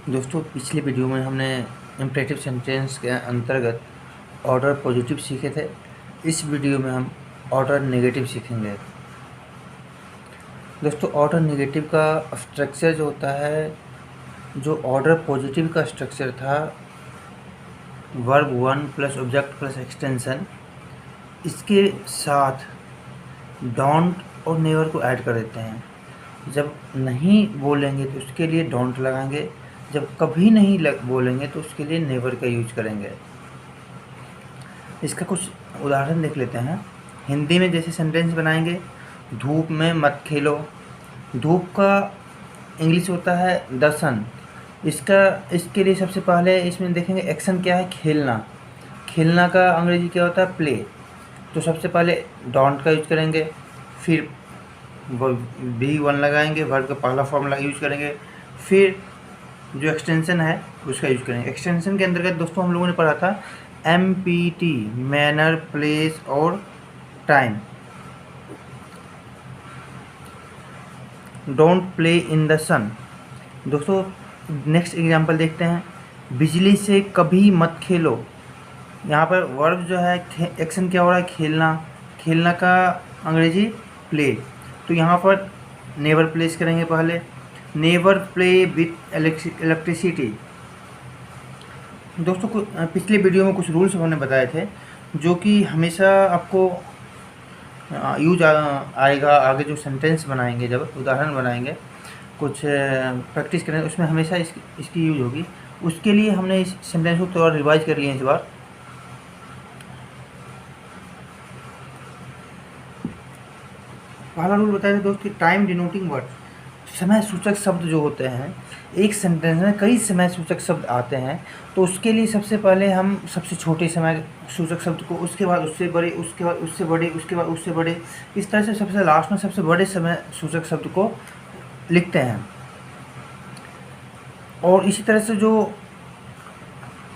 दोस्तों पिछले वीडियो में हमने इम्परेटिव सेंटेंस के अंतर्गत ऑर्डर पॉजिटिव सीखे थे। इस वीडियो में हम ऑर्डर नेगेटिव सीखेंगे। दोस्तों ऑर्डर नेगेटिव का स्ट्रक्चर जो होता है, जो ऑर्डर पॉजिटिव का स्ट्रक्चर था, verb one plus object plus extension, इसके साथ डोंट और नेवर को ऐड कर देते हैं। जब नहीं बोलेंगे तो उसके लिए डोंट लगाएंगे, जब कभी नहीं बोलेंगे तो उसके लिए नेवर का यूज करेंगे। इसका कुछ उदाहरण देख लेते हैं। हिंदी में जैसे सेंटेंस बनाएंगे, धूप में मत खेलो। धूप का इंग्लिश होता है द सन। इसके लिए सबसे पहले इसमें देखेंगे एक्शन क्या है, खेलना। खेलना का अंग्रेजी क्या होता है, प्ले। तो सबसे पहले डोंट का यूज करेंगे, फिर बी वन लगाएंगे, वर्ब का पहला फॉर्म यूज करेंगे, फिर जो एक्सटेंशन है उसका यूज करेंगे। एक्सटेंशन के अंतर्गत दोस्तों हम लोगों ने पढ़ा था MPT, मैनर, प्लेस और time. Don't play in the sun. दोस्तों नेक्स्ट एग्जांपल देखते हैं, बिजली से कभी मत खेलो। यहाँ पर वर्ब जो है, एक्शन क्या हो रहा है, खेलना। खेलना का अंग्रेजी प्ले। तो यहाँ पर नेवर प्लेस करेंगे पहले, नेवर प्ले विथ इलेक्ट्रिसिटी। दोस्तों पिछले वीडियो में कुछ रूल्स हमने बताए थे जो कि हमेशा आपको यूज आएगा। आगे जो सेंटेंस बनाएंगे, जब उदाहरण बनाएंगे, कुछ प्रैक्टिस करेंगे, उसमें हमेशा इसकी यूज होगी। उसके लिए हमने इस सेंटेंस को थोड़ा रिवाइज कर लिया इस बार। पहला रूल बताया था दोस्त कि टाइम डिनोटिंग वर्ड, समय सूचक शब्द जो होते हैं, एक सेंटेंस में कई समय सूचक शब्द आते हैं, तो उसके लिए सबसे पहले हम सबसे छोटे समय सूचक शब्द को, उसके बाद उससे बड़े, उसके बाद उससे बड़े, उसके बाद उससे बड़े, इस तरह से सबसे लास्ट में सबसे बड़े समय सूचक शब्द को लिखते हैं। और इसी तरह से जो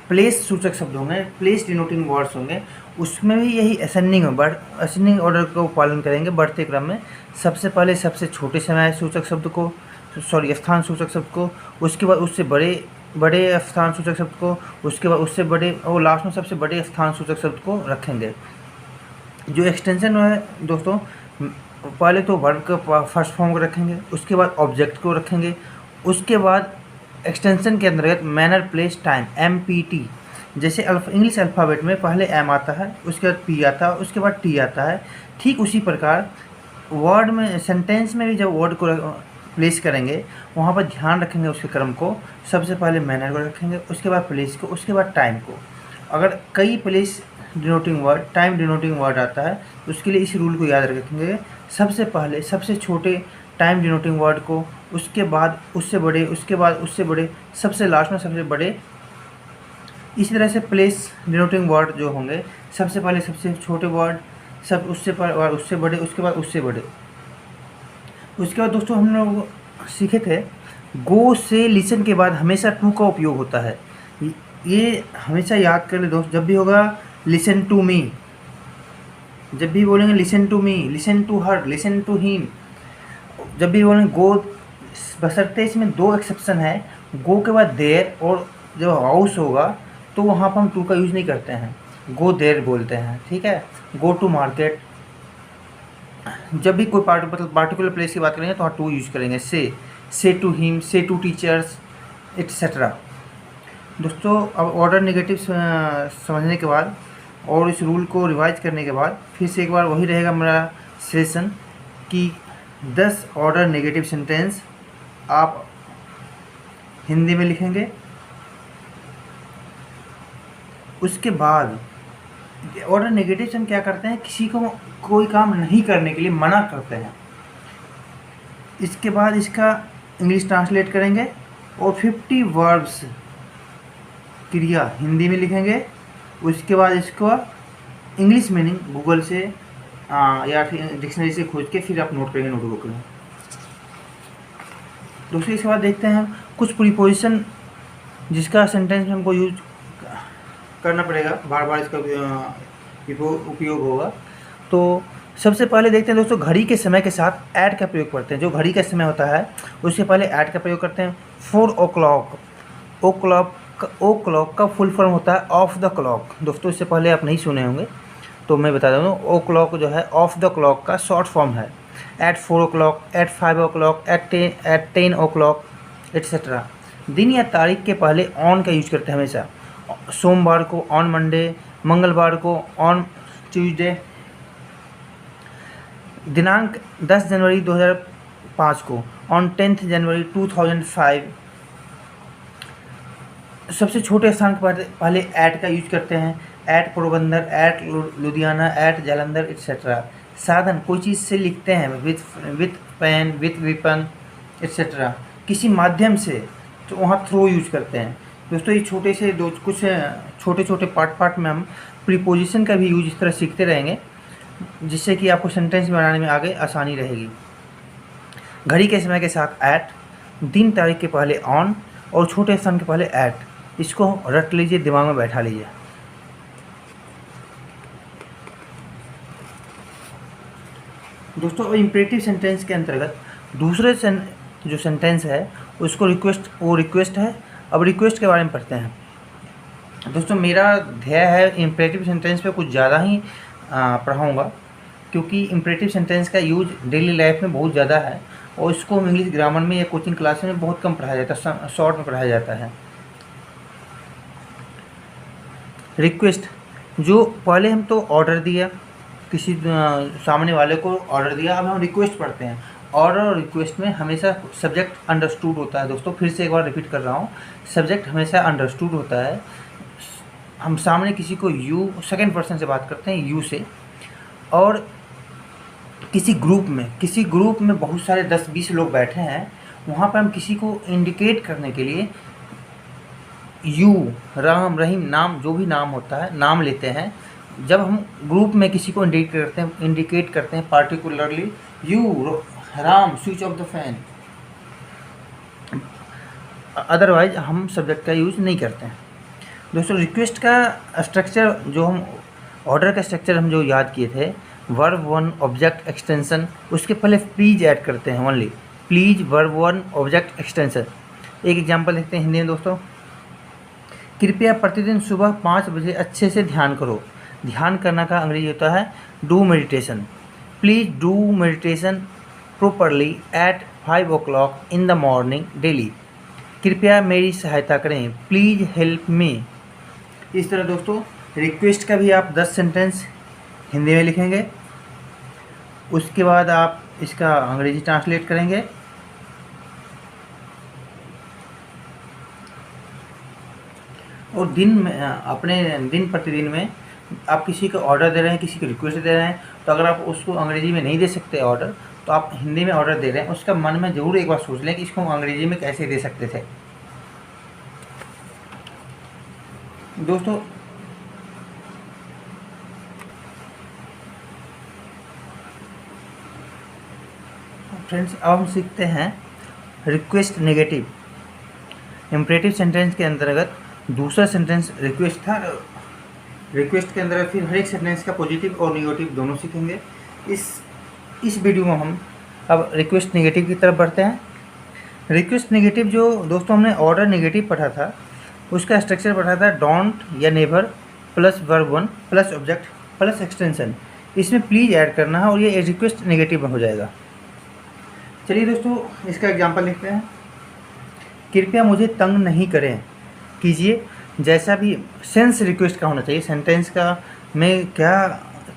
प्लेस सूचक शब्द होंगे, प्लेस डिनोटिंग वर्ड्स होंगे, उसमें भी यही असेंडिंग ऑर्डर का पालन करेंगे। बढ़ते क्रम में सबसे पहले सबसे छोटे समय सूचक शब्द को, स्थान सूचक शब्द को, उसके बाद उससे बड़े स्थान सूचक शब्द को, उसके बाद उससे बड़े, और लास्ट में सबसे बड़े स्थान सूचक शब्द को रखेंगे। जो एक्सटेंशन है दोस्तों, पहले तो वर्ब का फर्स्ट फॉर्म को रखेंगे, उसके बाद ऑब्जेक्ट को रखेंगे, उसके बाद एक्सटेंशन के अंतर्गत मैनर, प्लेस, टाइम, MPT। जैसे इंग्लिश अल्फ़ाबेट में पहले M आता है, उसके बाद P आता है, उसके बाद T आता है, ठीक उसी प्रकार वर्ड में, सेंटेंस में भी जब वर्ड को प्लेस करेंगे, वहाँ पर ध्यान रखेंगे उसके क्रम को। सबसे पहले मैनर को रखेंगे, उसके बाद प्लेस को, उसके बाद टाइम को। अगर कई place denoting word, time denoting word आता है, तो उसके लिए इस रूल को याद रखेंगे। सबसे पहले सबसे छोटे टाइम डिनोटिंग वर्ड को, उसके बाद उससे बड़े, उसके बाद उससे बड़े, सबसे लास्ट में सबसे बड़े। इसी तरह से प्लेस डिनोटिंग वर्ड जो होंगे, सबसे पहले सबसे छोटे वर्ड, सब उससे उससे बड़े, उसके बाद उससे बड़े। उसके बाद दोस्तों हम लोग सीखे थे, गो से लिसन के बाद हमेशा टू का उपयोग होता है। ये हमेशा याद कर ले दोस्त। जब भी होगा लिसन टू मी, जब भी बोलेंगे listen to me, listen to her, listen to him, जब भी बोलेंगे गो, बशर्ते इसमें दो एक्सेप्शन है। गो के बाद देर, और जब हाउस होगा तो वहाँ पर हम टू का यूज़ नहीं करते हैं, गो देर बोलते हैं, ठीक है। गो टू मार्केट, जब भी कोई पार्टिकुलर प्लेस की बात करेंगे तो वहाँ टू यूज़ करेंगे। से टू हिम, से टू टीचर्स, एट्सेट्रा। दोस्तों अब ऑर्डर नेगेटिव समझने के बाद और इस रूल को रिवाइज करने के बाद फिर से एक बार वही रहेगा मेरा सेशन कि 10 ऑर्डर नेगेटिव सेंटेंस आप हिंदी में लिखेंगे। उसके बाद ऑर्डर नेगेटिव से हम क्या करते हैं, किसी को कोई काम नहीं करने के लिए मना करते हैं। इसके बाद इसका इंग्लिश ट्रांसलेट करेंगे और 50 वर्ब्स क्रिया हिंदी में लिखेंगे। उसके बाद इसको इंग्लिश मीनिंग गूगल से या फिर डिक्शनरी से खोज के फिर आप नोट करेंगे नोटबुक में। दोस्तों इसके बाद देखते हैं कुछ प्रीपोजिशन जिसका सेंटेंस में हमको यूज करना पड़ेगा, बार बार इसका उपयोग होगा। तो सबसे पहले देखते हैं दोस्तों, घड़ी के समय के साथ ऐड का प्रयोग करते हैं। जो घड़ी का समय होता है उससे पहले ऐड का प्रयोग करते हैं। 4 o'clock, ओ क्लॉक का फुल फॉर्म होता है ऑफ द क्लॉक। दोस्तों इससे पहले आप नहीं सुने होंगे तो मैं बता दूँ, ओ क्लॉक जो है ऑफ द क्लॉक का शॉर्ट फॉर्म है। At 4 o'clock, at 5 o'clock, at 10 o'clock etcetera. दिन या तारीख के पहले ऑन का यूज करते हैं हमेशा। सोमवार को ऑन मंडे, मंगलवार को ऑन ट्यूसडे। दिनांक 10 जनवरी 2005 को ऑन 10 जनवरी 2005। सबसे छोटे स्थान के पहले ऐट का यूज करते हैं। At Porbandar, at Ludhiana, at Jalandhar etcetera. साधन कोई चीज़ से लिखते हैं with pen, with weapon etcetera. किसी माध्यम से तो वहाँ थ्रो यूज करते हैं। दोस्तों ये छोटे से कुछ छोटे छोटे पार्ट में हम प्रीपोजिशन का भी यूज इस तरह सीखते रहेंगे, जिससे कि आपको सेंटेंस बनाने में आगे आसानी रहेगी। घड़ी के समय के साथ ऐट, दिन तारीख के पहले ऑन और छोटे स्थान के पहले ऐट। इसको रट लीजिए, दिमाग में बैठा लीजिए। दोस्तों इम्परेटिव सेंटेंस के अंतर्गत दूसरे जो सेंटेंस है उसको रिक्वेस्ट है। अब रिक्वेस्ट के बारे में पढ़ते हैं। दोस्तों मेरा ध्येय है इम्परेटिव सेंटेंस पे कुछ ज़्यादा ही पढ़ाऊँगा, क्योंकि इम्परेटिव सेंटेंस का यूज डेली लाइफ में बहुत ज़्यादा है और इसको इंग्लिश ग्रामर में या कोचिंग क्लास में बहुत कम पढ़ाया जाता है, शॉर्ट में पढ़ाया जाता है। रिक्वेस्ट, जो पहले हम तो ऑर्डर दिया, किसी सामने वाले को ऑर्डर दिया, अब हम रिक्वेस्ट पढ़ते हैं। ऑर्डर और रिक्वेस्ट में हमेशा सब्जेक्ट अंडरस्टूड होता है। दोस्तों फिर से एक बार रिपीट कर रहा हूँ, सब्जेक्ट हमेशा अंडरस्टूड होता है। हम सामने किसी को यू, सेकंड पर्सन से बात करते हैं यू से, और किसी ग्रुप में बहुत सारे 10-20 लोग बैठे हैं, वहाँ पर हम किसी को इंडिकेट करने के लिए यू, राम, रहीम, नाम जो भी नाम होता है नाम लेते हैं। जब हम ग्रुप में किसी को इंडिकेट करते हैं particularly, you Ram switch off the fan, otherwise हम सब्जेक्ट का यूज़ नहीं करते हैं। दोस्तों रिक्वेस्ट का स्ट्रक्चर, जो हम ऑर्डर का स्ट्रक्चर हम जो याद किए थे, वर्ब 1 ऑब्जेक्ट एक्सटेंशन, उसके पहले प्लीज ऐड करते हैं only. Please verb 1 object extension. एक एग्जांपल देखते हैं हिंदी में दोस्तों। कृपया प्रतिदिन सुबह 5 बजे अच्छे से ध्यान करो। ध्यान करना का अंग्रेजी होता है do meditation. Please do meditation properly at 5 o'clock in the morning daily. कृपया मेरी सहायता करें, प्लीज हेल्प मी। इस तरह दोस्तों रिक्वेस्ट का भी आप 10 सेंटेंस हिंदी में लिखेंगे, उसके बाद आप इसका अंग्रेजी ट्रांसलेट करेंगे। और अपने दिन प्रतिदिन में आप किसी को ऑर्डर दे रहे हैं, किसी को रिक्वेस्ट दे रहे हैं, तो अगर आप उसको अंग्रेजी में नहीं दे सकते ऑर्डर, तो आप हिंदी में ऑर्डर दे रहे हैं, उसका मन में ज़रूर एक बार सोच लें कि इसको अंग्रेजी में कैसे दे सकते थे। दोस्तों फ्रेंड्स, अब हम सीखते हैं रिक्वेस्ट नेगेटिव। इम्परेटिव सेंटेंस के अंतर्गत दूसरा सेंटेंस रिक्वेस्ट था। रिक्वेस्ट के अंदर फिर हर एक सेंटेंस का पॉजिटिव और नेगेटिव दोनों सीखेंगे। इस वीडियो में हम अब रिक्वेस्ट नेगेटिव की तरफ बढ़ते हैं। रिक्वेस्ट नेगेटिव जो दोस्तों हमने ऑर्डर नेगेटिव पढ़ा था, उसका स्ट्रक्चर पढ़ा था डोंट या never plus verb 1 plus object plus extension. इसमें प्लीज़ ऐड करना है और ये रिक्वेस्ट नेगेटिव में हो जाएगा। चलिए दोस्तों इसका एग्जांपल लिखते हैं। कृपया मुझे तंग नहीं करें कीजिए। जैसा भी सेंस रिक्वेस्ट का होना चाहिए, सेंटेंस का में क्या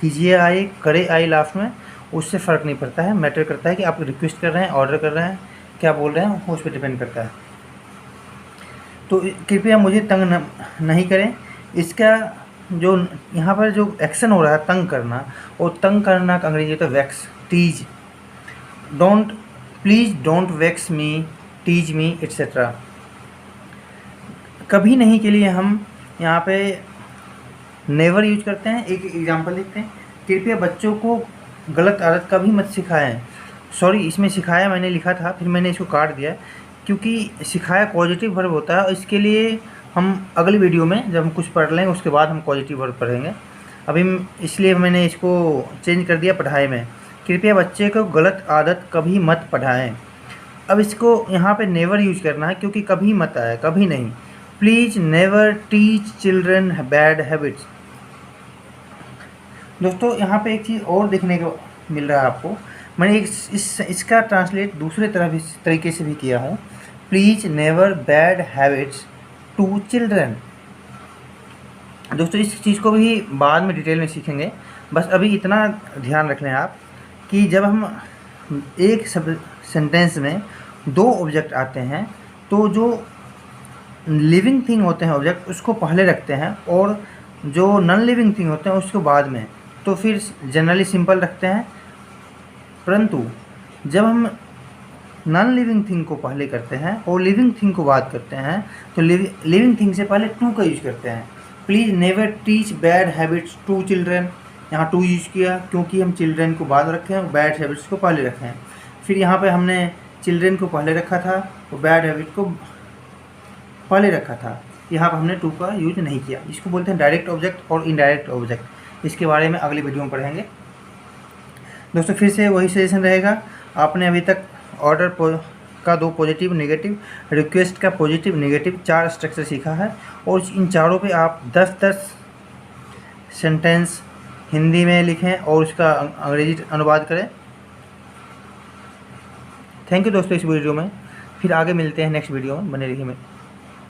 कीजिए आए, करे आए लास्ट में, उससे फ़र्क नहीं पड़ता है। मैटर करता है कि आप रिक्वेस्ट कर रहे हैं, ऑर्डर कर रहे हैं, क्या बोल रहे हैं, उस पर डिपेंड करता है। तो कृपया मुझे तंग नहीं करें, इसका जो यहाँ पर जो एक्शन हो रहा है तंग करना, और तंग करना का अंग्रेजी होता है vex, tease. Don't, please don't vex me, tease me etcetera. कभी नहीं के लिए हम यहाँ पे नेवर यूज करते हैं। एक एग्जांपल लिखते हैं। कृपया बच्चों को गलत आदत कभी मत सिखाएं। सॉरी, इसमें सिखाया मैंने लिखा था, फिर मैंने इसको काट दिया, क्योंकि सिखाया पॉजिटिव वर्ब होता है। इसके लिए हम अगली वीडियो में जब हम कुछ पढ़ लेंगे उसके बाद हम पॉजिटिव वर्ब पढ़ेंगे। अभी इसलिए मैंने इसको चेंज कर दिया पढ़ाई में। कृपया बच्चे को गलत आदत कभी मत पढ़ाएं। अब इसको यहाँ पे नेवर यूज करना है, क्योंकि कभी मत आया, कभी नहीं। Please never teach children bad habits. दोस्तों यहाँ पे एक चीज़ और देखने को मिल रहा है आपको, मैंने इसका ट्रांसलेट दूसरे तरीके से भी किया हूँ। Please never bad habits to children. दोस्तों इस चीज़ को भी बाद में डिटेल में सीखेंगे, बस अभी इतना ध्यान रख लें आप कि जब हम एक सब सेंटेंस में दो ऑब्जेक्ट आते हैं तो जो लिविंग थिंग होते हैं ऑब्जेक्ट उसको पहले रखते हैं और जो नॉन लिविंग थिंग होते हैं उसको बाद में, तो फिर जनरली सिंपल रखते हैं। परंतु जब हम नॉन लिविंग थिंग को पहले करते हैं और लिविंग थिंग को बाद करते हैं तो लिविंग थिंग से पहले टू का यूज करते हैं। Please never teach bad habits to children, यहाँ टू यूज किया क्योंकि हम चिल्ड्रन को बाद रखे हैं और बैड हैबिट्स को पहले रखे हैं। फिर यहाँ पे हमने चिल्ड्रन को पहले रखा था और बैड हैबिट को पहले रखा था, यहाँ पर हमने टू का यूज नहीं किया। इसको बोलते हैं डायरेक्ट ऑब्जेक्ट और इनडायरेक्ट ऑब्जेक्ट। इसके बारे में अगली वीडियो में पढ़ेंगे। दोस्तों फिर से वही सजेशन रहेगा, आपने अभी तक ऑर्डर का दो पॉजिटिव नेगेटिव, रिक्वेस्ट का पॉजिटिव नेगेटिव 4 स्ट्रक्चर सीखा है और इन चारों पे आप 10-10 सेंटेंस हिंदी में लिखें और उसका अंग्रेजी अनुवाद करें। थैंक यू दोस्तों इस वीडियो में, फिर आगे मिलते हैं नेक्स्ट वीडियो में, बने रहिए।